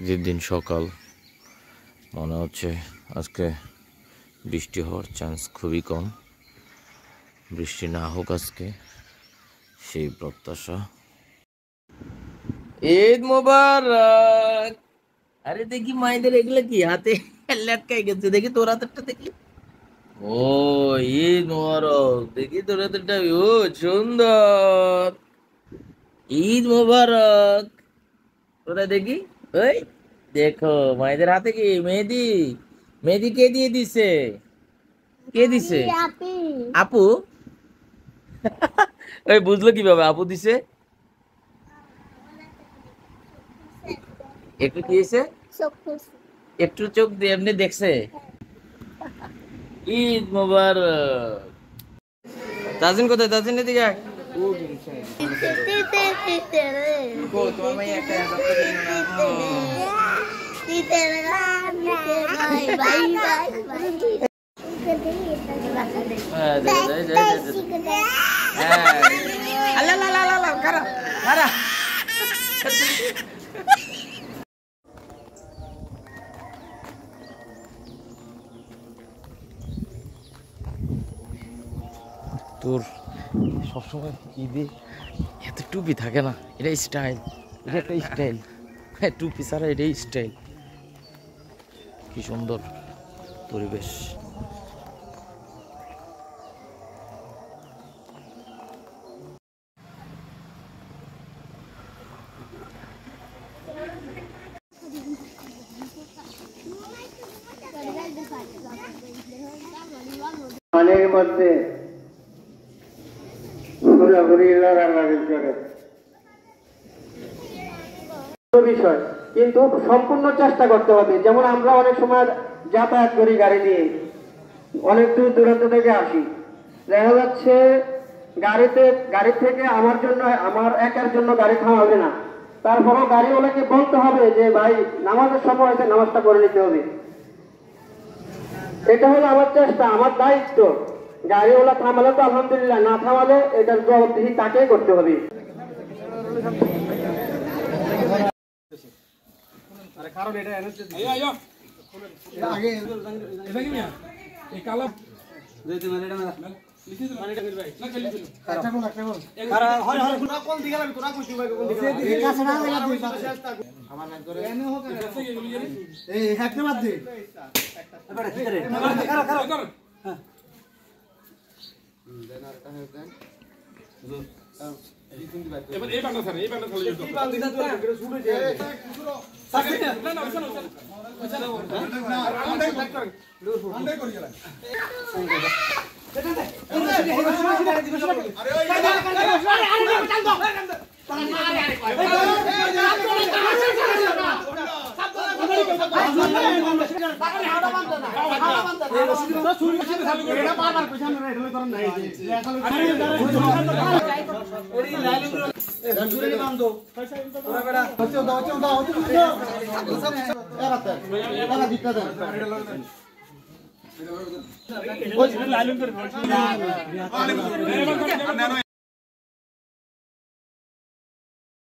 ঈদের দিন সকাল, মনে হচ্ছে আজকে বৃষ্টি হওয়ার চান্স খুবই কম। বৃষ্টি না হোক আজকে, সেই প্রত্যাশা। ঈদ মোবারক। আরে দেখি মাইদের এগুলো কি হাতে লটকাই গেছে, দেখি তোর হাতেরটা দেখি। ও ঈদ মোবারক, দেখি তোর হাতেরটা। ও সুন্দর, ঈদ মোবারক। তোরা দেখি, ওই দেখো মায়েদের হাতে কি মেহেদি। মেহেদি কে দিয়ে দিছে? কে দিছে? আপু। ওই বুঝলো কিভাবে আপু দিছে? একটু দিয়েছে, একটু চোখ দিয়ে এমনি দেখছে। ঈদ মোবারক। তাজিন কোথায়? তাজিন এদিকে আয়। তোমার মাই একটা তোর সবসময় ঈদে এত টুপি থাকে না, এটা স্টাইল, এটা একটা স্টাইল। হ্যাঁ, টুপি ছাড়া এটাই স্টাইল। কি সুন্দর পরিবেশ। পানির মধ্যে ঘোরাঘুরি লড়ালড়ি করে বিষয়, কিন্তু সম্পূর্ণ চেষ্টা করতে হবে। যেমন আমরা অনেক সময় যাতায়াত করি গাড়ি নিয়ে, অনেক দূর দূরান্ত থেকে আসি, দেখা যাচ্ছে গাড়ি থেকে আমার একার জন্য গাড়ি থামাবে না। তারপরেও গাড়িওয়ালাকে বলতে হবে যে ভাই নামাজের সময় হয়েছে, নামাজটা করে নিতে হবে। এটা হলো আমার চেষ্টা, আমার দায়িত্ব। গাড়িওয়ালা থামালে তো আলহামদুলিল্লাহ, না থামালে এটার জবাবদিহি তাকেই করতে হবে।